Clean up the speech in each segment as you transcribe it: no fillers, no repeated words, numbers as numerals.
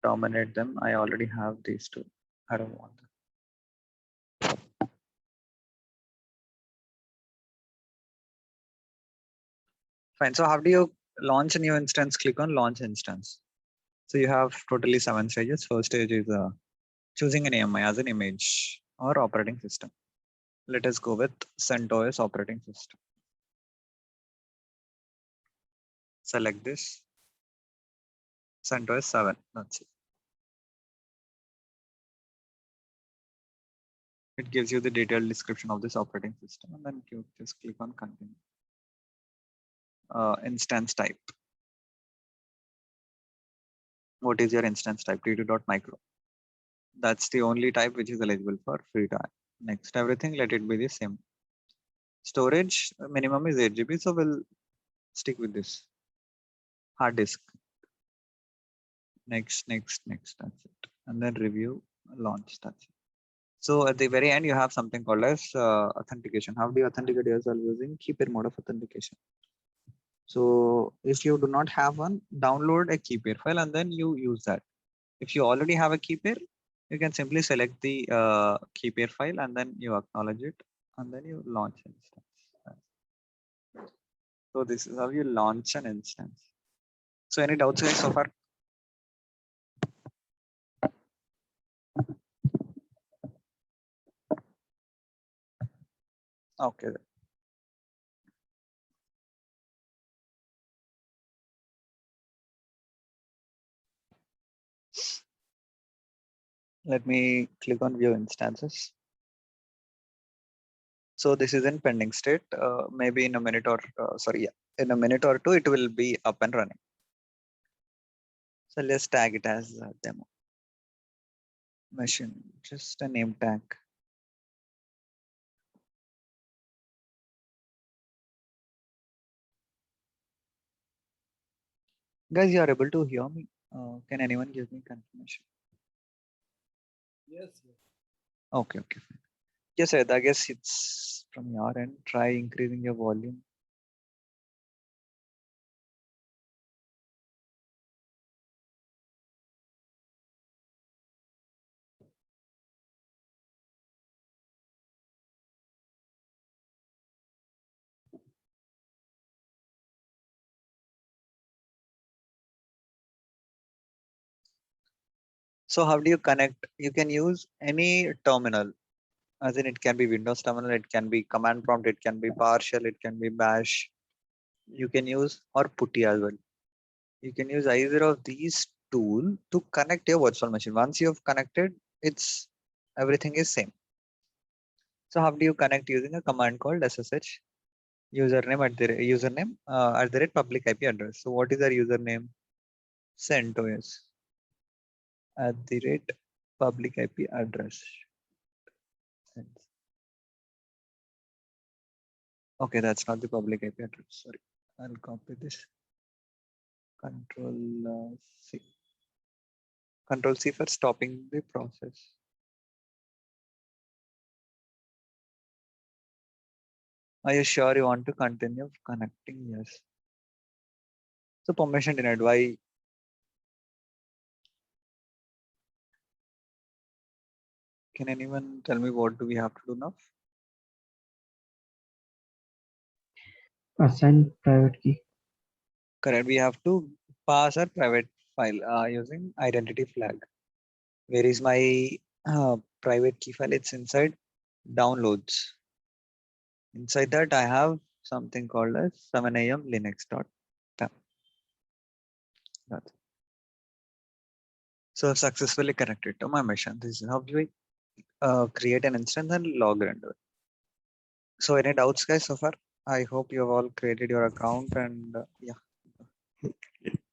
terminate them. I already have these two. I don't want them. Fine. So how do you launch a new instance? Click on launch instance. So you have totally 7 stages. First stage is choosing an AMI as an image or operating system. Let us go with CentOS operating system. Select this. CentOS 7. That's it. It gives you the detailed description of this operating system, and then you just click on continue. Instance type. What is your instance type? T2.micro. That's the only type which is eligible for free trial. Next, everything let it be the same. Storage minimum is 8 GB, so we'll stick with this. Hard disk. Next, that's it. And then review, launch, that's it. So at the very end, you have something called as authentication. How do you authenticate yourself using keypair mode of authentication? So if you do not have one, download a keypair file and then you use that. If you already have a keypair, you can simply select the keypair file and then you acknowledge it and then you launch instance. So this is how you launch an instance. So any doubts guys so far? Okay. Let me click on view instances. So this is in pending state. Maybe in a minute or in a minute or two, it will be up and running. So let's tag it as a demo. Machine, just a name tag. Guys, you are able to hear me? Can anyone give me confirmation? Yes. Okay. Yes, Ed, I guess it's from your end. Try increasing your volume. So how do you connect? You can use any terminal. As in it can be Windows terminal, it can be command prompt, it can be PowerShell, it can be bash. You can use or putty as well. You can use either of these tool to connect your virtual machine. Once you have connected, it's everything is same. So how do you connect using a command called SSH username at the rate public IP address. So what is our username? CentOS at the rate public IP address. Okay, that's not the public IP address. Sorry, I'll copy this. Control C. Control C for stopping the process. Are you sure you want to continue connecting? Yes. So permission denied. Why? Can anyone tell me what do we have to do now? Assign private key. Correct. We have to pass our private file using identity flag. Where is my private key file? It's inside downloads. Inside that I have something called as 7am linux.tab. So I've successfully connected to my machine. This is how we create an instance and log into it. So any doubts guys so far? I hope you have all created your account and yeah.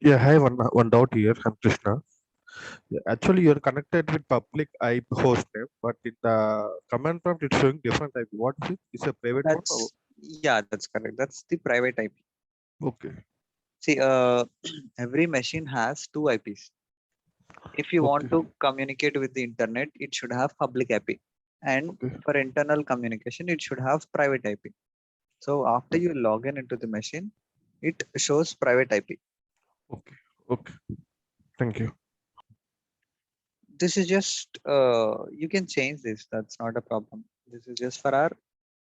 Yeah, I have one doubt here. I'm Krishna. Yeah, actually, you're connected with public IP host name, but in the command prompt, it's showing different IP. What is it? It's a private one? Or? Yeah, that's correct. That's the private IP. Okay. See, every machine has 2 IPs. If you want to communicate with the internet, it should have public IP. And for internal communication, it should have private IP. So after you log in into the machine, it shows private IP. Okay. Thank you. this is just you can change this. That's not a problem. This is just for our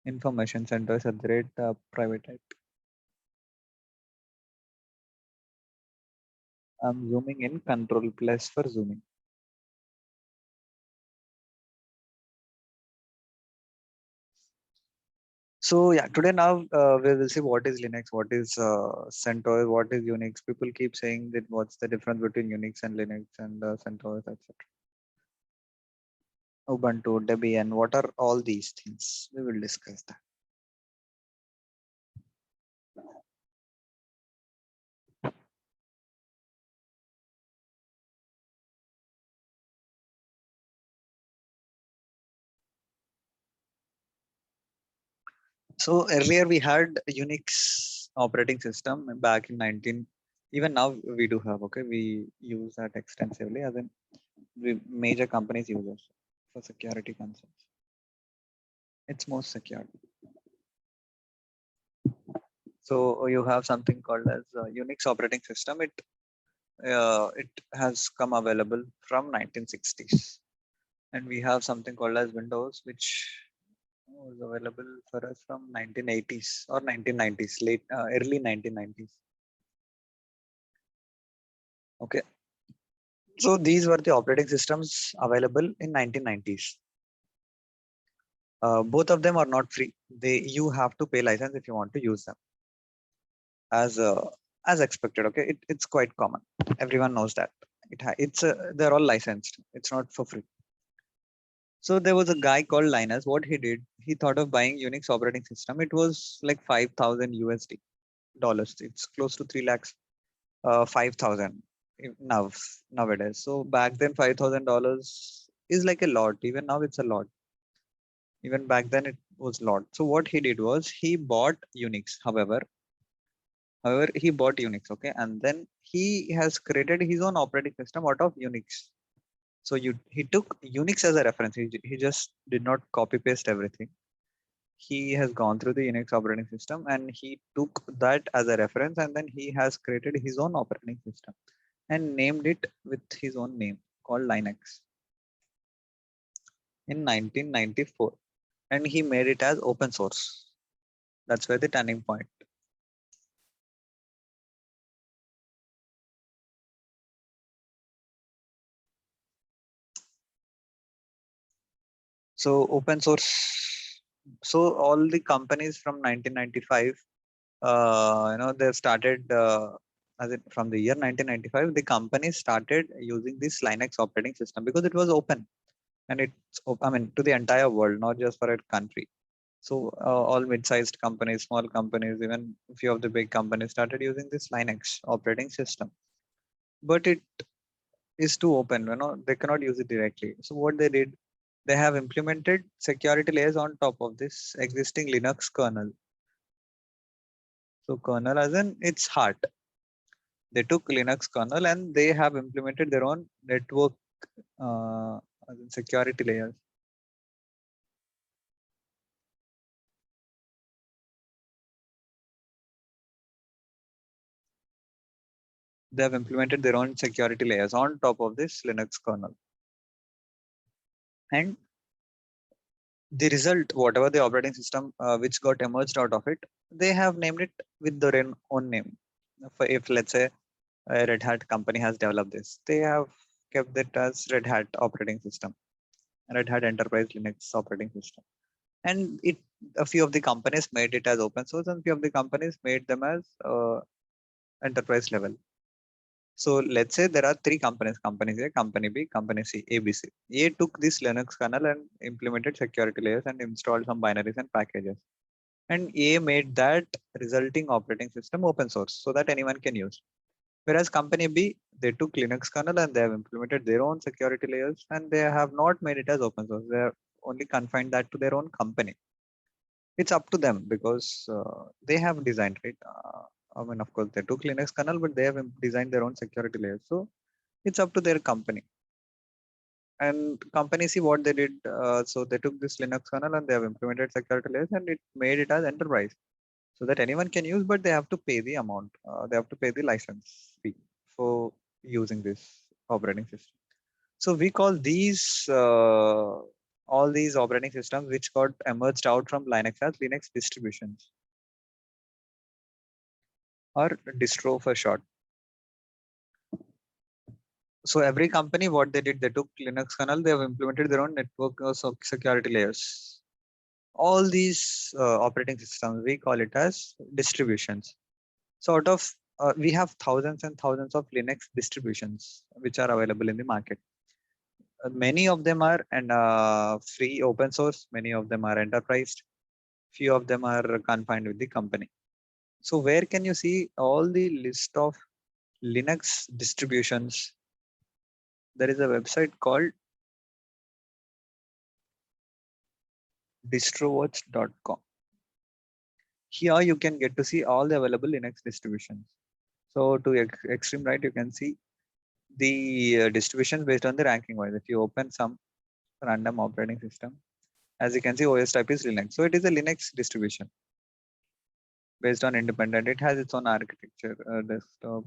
information centers at the rate private. I'm zooming in, control plus for zooming. So yeah, today now we will see what is Linux, what is CentOS, what is Unix. People keep saying that what's the difference between Unix and Linux and CentOS, etc. Ubuntu, Debian, what are all these things? We will discuss that. So earlier we had Unix operating system back in 19. Even now we do have. Okay, we use that extensively. As in, major companies use it for security concerns. It's most secure. So you have something called as Unix operating system. It has come available from 1960s, and we have something called as Windows, which was available for us from 1980s or 1990s, late early 1990s. Okay, so these were the operating systems available in 1990s. Both of them are not free. You have to pay license if you want to use them as expected. Okay, it's quite common. Everyone knows that. They're all licensed. It's not for free. So there was a guy called Linus. What he did, he thought of buying Unix operating system. It was like 5,000 USD dollars. It's close to 3 lakhs. 5,000 nowadays. So back then, $5,000 is like a lot. Even now, it's a lot. Even back then, it was a lot. So what he did was he bought Unix. However, he bought Unix. Okay, and then he has created his own operating system out of Unix. So he took Unix as a reference. He just did not copy paste everything. He has gone through the Unix operating system and he took that as a reference, and then he has created his own operating system and named it with his own name called Linux in 1994. And he made it as open source. That's where the turning point. So open source. So all the companies from 1995, they've started as it from the year 1995. The companies started using this Linux operating system because it was open, and I mean, to the entire world, not just for a country. So all mid-sized companies, small companies, even a few of the big companies started using this Linux operating system. But it is too open, they cannot use it directly. So what they did, they have implemented security layers on top of this existing Linux kernel. So kernel as in its heart. They took Linux kernel and they have implemented their own network as in security layers. They have implemented their own security layers on top of this Linux kernel. And the result, whatever the operating system which got emerged out of it, they have named it with their own name. If let's say a Red Hat company has developed this, they have kept it as Red Hat operating system, Red Hat Enterprise Linux operating system. And a few of the companies made it as open source, and few of the companies made them as enterprise level. So let's say there are three companies, company A, company B, company C, ABC. A took this Linux kernel and implemented security layers and installed some binaries and packages. And A made that resulting operating system open source so that anyone can use. Whereas company B, they took Linux kernel and they have implemented their own security layers and they have not made it as open source. They have only confined that to their own company. It's up to them because they have designed it. I mean, of course, they took Linux kernel, but they have designed their own security layers. So it's up to their company. And company see what they did. So they took this Linux kernel and they have implemented security layers and it made it as enterprise so that anyone can use, but they have to pay the amount. They have to pay the license fee for using this operating system. So we call these all these operating systems which got emerged out from Linux as Linux distributions, or distro for short. So every company, what they did, they took Linux kernel, they have implemented their own network security layers. All these operating systems, we call it as distributions. So out of we have thousands and thousands of Linux distributions which are available in the market. Many of them are free open source, many of them are enterprise, few of them are confined with the company. So where can you see all the list of Linux distributions? There is a website called distrowatch.com. Here you can get to see all the available Linux distributions. So to extreme right, you can see the distribution based on the ranking wise. If you open some random operating system, as you can see, OS type is Linux. So it is a Linux distribution based on independent. It has its own architecture, desktop.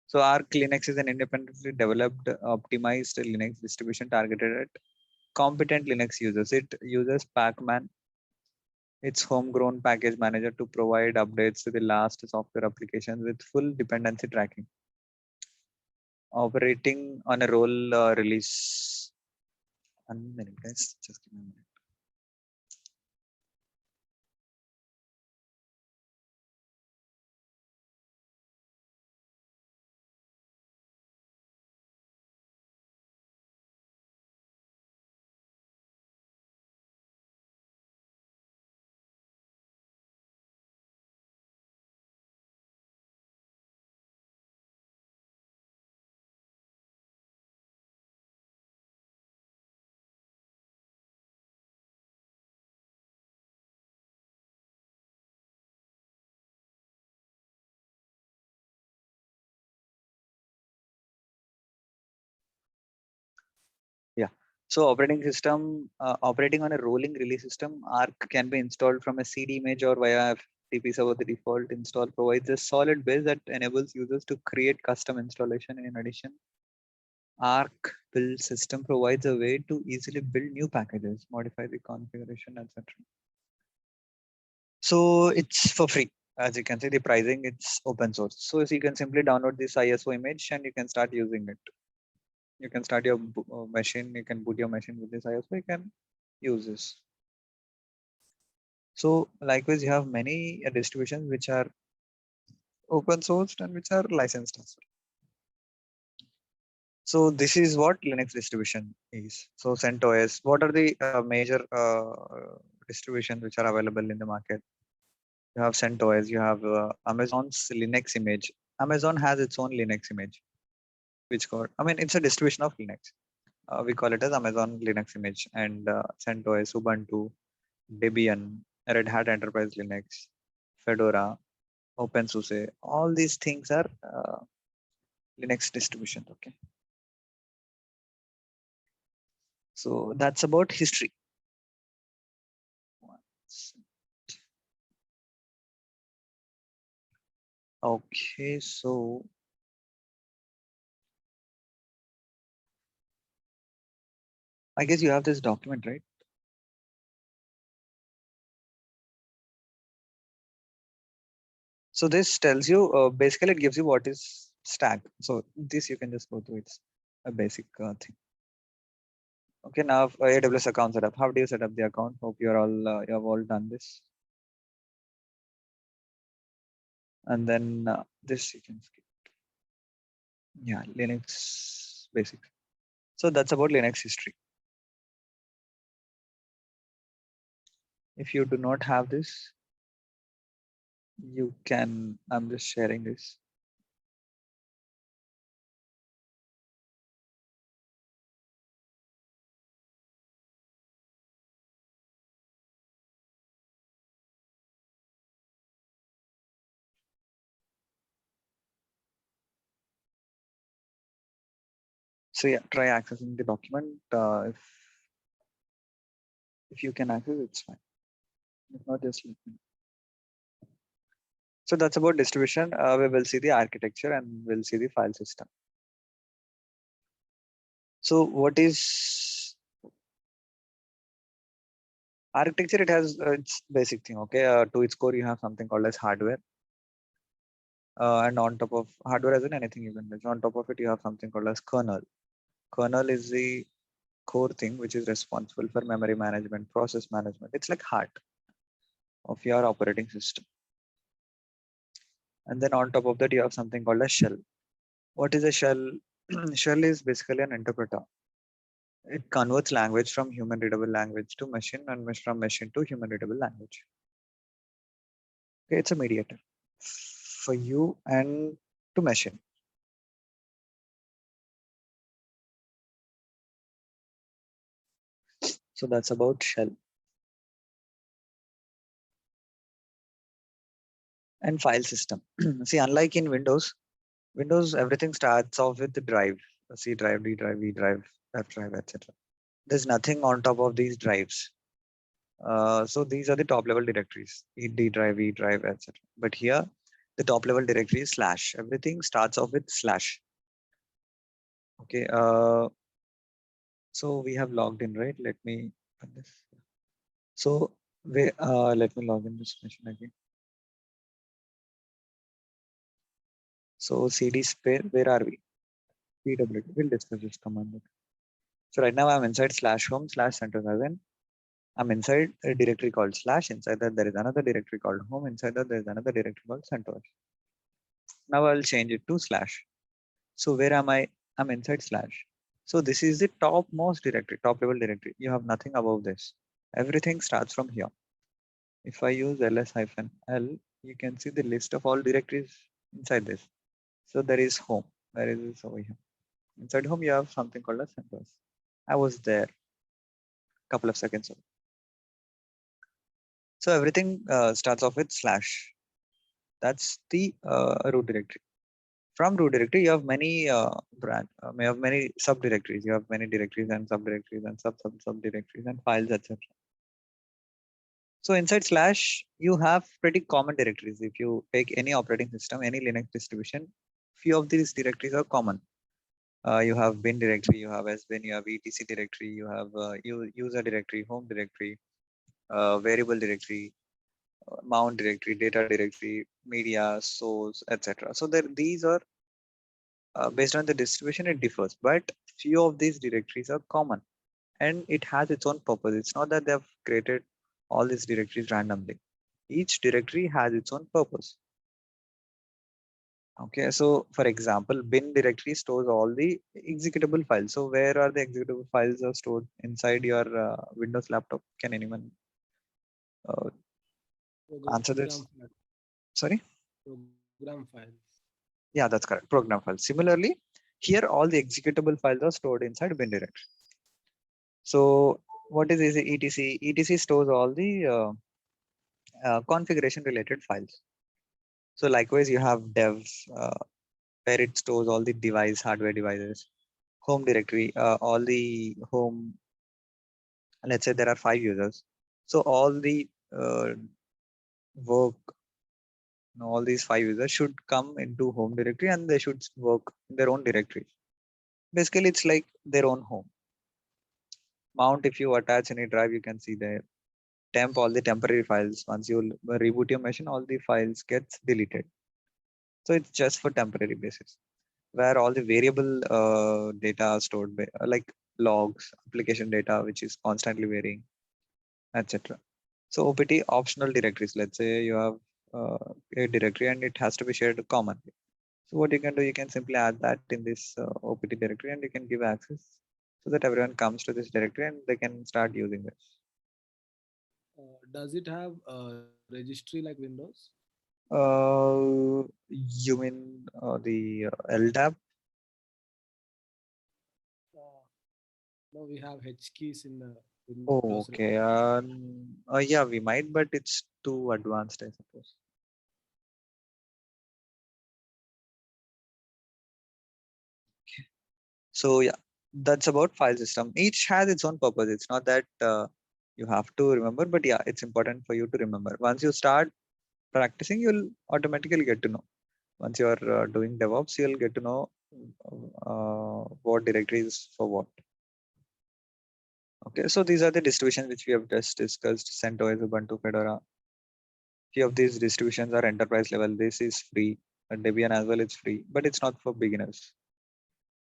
So Arch Linux is an independently developed, optimized Linux distribution targeted at competent Linux users. It uses Pacman, its homegrown package manager, to provide updates to the last software applications with full dependency tracking. Operating on a roll release. 1 minute, guys. Just give me a minute. Yeah. So operating on a rolling release system, Arc can be installed from a CD image or via FTP server. The default install provides a solid base that enables users to create custom installation. In addition, Arc build system provides a way to easily build new packages, modify the configuration, etc. So it's for free. As you can see, the pricing, it's open source. So you can simply download this ISO image and you can start using it. You can start your machine, you can boot your machine with this ISO, you can use this. So likewise, you have many distributions which are open sourced and which are licensed as well. So this is what Linux distribution is. So CentOS, what are the major distributions which are available in the market? You have CentOS, you have Amazon's Linux image. Amazon has its own Linux image, which it's a distribution of Linux. We call it as Amazon Linux image, and CentOS, Ubuntu, Debian, Red Hat Enterprise Linux, Fedora, OpenSUSE. All these things are Linux distribution. Okay. So that's about history. Okay, so I guess you have this document, right? So this tells you, basically it gives you what is stack. So this you can just go through. It's a basic thing. Okay, now AWS account setup. How do you set up the account? Hope you have all done this. And then this you can skip. Yeah, Linux basic. So that's about Linux history. If you do not have this, you can, I'm just sharing this. So yeah, try accessing the document. If you can access, it's fine. If not, just let me know. So that's about distribution. We will see the architecture and we'll see the file system. So what is architecture? It has its basic thing. Okay, to its core, you have something called as hardware, and on top of hardware, as in anything you can do. On top of it, you have something called as kernel. Kernel is the core thing which is responsible for memory management, process management. It's like heart of your operating system. And then on top of that, you have something called a shell. What is a shell? Shell is basically an interpreter. It converts language from human readable language to machine and from machine to human readable language. Okay, it's a mediator for you and to machine. So that's about shell. And file system. See, unlike in Windows everything starts off with the drive. C drive, D drive, E drive, F drive, etc. There's nothing on top of these drives. So these are the top level directories, D drive, E drive, etc. But here, the top level directory is slash. Everything starts off with slash. Okay. So we have logged in, right? Let me put this. So let me log in this machine again. So cd spare, where are we? pwd. We'll discuss this command. So right now I'm inside slash home slash CentOS. I'm inside a directory called slash. Inside that there is another directory called home. Inside that there is another directory called CentOS. Now I'll change it to slash. So where am I? I'm inside slash. So this is the topmost directory, top level directory. You have nothing above this. Everything starts from here. If I use ls-l, you can see the list of all directories inside this. So there is home. Where is this over here? Inside home, you have something called as CentOS. I was there a couple of seconds ago. So everything starts off with slash. That's the root directory. From root directory, you have many you have many subdirectories. You have many directories and subdirectories and subdirectories and files, etc. So inside slash, you have pretty common directories. If you take any operating system, any Linux distribution, few of these directories are common. You have bin directory, you have sbin, you have etc directory, you have user directory, home directory, variable directory, mount directory, data directory, media, source, etc. So these are based on the distribution, it differs, but few of these directories are common and it has its own purpose. It's not that they have created all these directories randomly. Each directory has its own purpose. Okay, so for example, bin directory stores all the executable files. So where are the executable files are stored? Inside your Windows laptop? Can anyone uh, answer this? Program Sorry? program files. Yeah, that's correct. Program files. Similarly, here all the executable files are stored inside bin directory. So what is etc? etc stores all the configuration related files. So likewise, you have dev where it stores all the device hardware devices. Home directory, all the home. Let's say there are 5 users, so all the work, all these 5 users should come into home directory and they should work in their own directory. Basically, it's like their own home. Mount, if you attach any drive, you can see there. Temp, all the temporary files. Once you reboot your machine, all the files gets deleted. So it's just for temporary basis. Where all the variable data are stored, like logs, application data, which is constantly varying, etc. So OPT optional directories. Let's say you have a directory and it has to be shared commonly. So what you can do, you can simply add that in this OPT directory and you can give access so that everyone comes to this directory and they can start using this. Does it have a registry like Windows? You mean the LDAP? Uh, no, we have H keys in the Oh, Windows. okay. Yeah, we might, but it's too advanced, I suppose. So yeah, that's about file system. Each has its own purpose. It's not that you have to remember, but yeah, it's important for you to remember. Once you start practicing, you'll automatically get to know. Once you're doing DevOps, you'll get to know what directories for what. Okay, so these are the distributions which we have just discussed: CentOS, Ubuntu, Fedora. Few of these distributions are enterprise level. This is free. Debian as well is free, but it's not for beginners.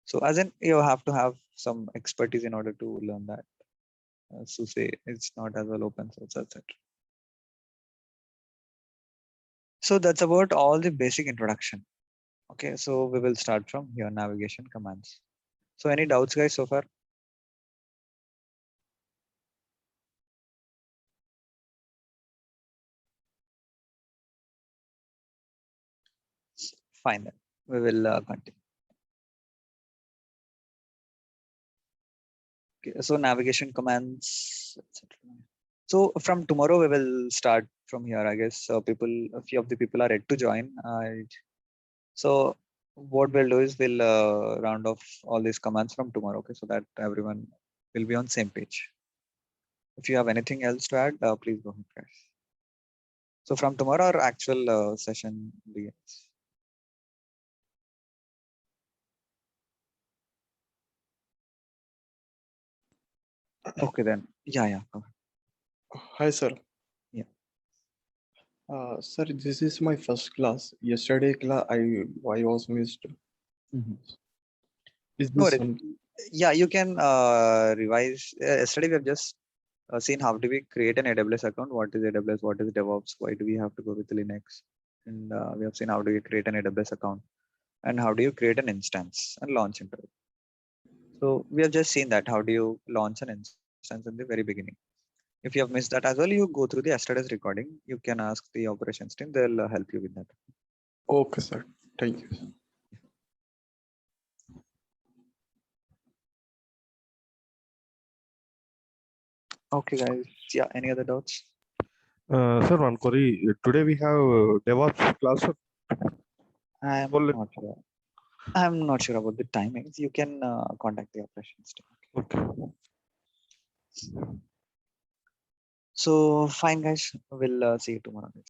So as in, you have to have some expertise in order to learn that. So say it's not as well open source, etc. So that's about all the basic introduction. Okay, so we will start from here, navigation commands. So any doubts, guys, so far? Fine, then we will continue. Okay, so navigation commands, etc. So from tomorrow we will start from here, I guess. So a few of the people are ready to join. So what we'll do is we'll round off all these commands from tomorrow, okay, so that everyone will be on same page. If you have anything else to add, please go ahead, guys. So from tomorrow, our actual session begins. Okay, then. Yeah. Go ahead. Hi, sir. Yeah. Sir, this is my first class. Yesterday, I was missed. Is No this worries. Yeah, you can revise. Yesterday we have just seen how do we create an AWS account, what is AWS, what is DevOps, why do we have to go with Linux, and we have seen how do you create an AWS account, and how do you create an instance and launch into it. So we have just seen that how do you launch an instance in the very beginning. If you have missed that as well, you go through the yesterday's recording. You can ask the operations team; they'll help you with that. Okay, sir. Thank you. Okay, guys. Yeah. Any other doubts? Sir, one query. Today we have DevOps class. I'm Well, not sure. I'm not sure about the timings. You can contact the operations team. Okay. So fine, guys. We'll see you tomorrow.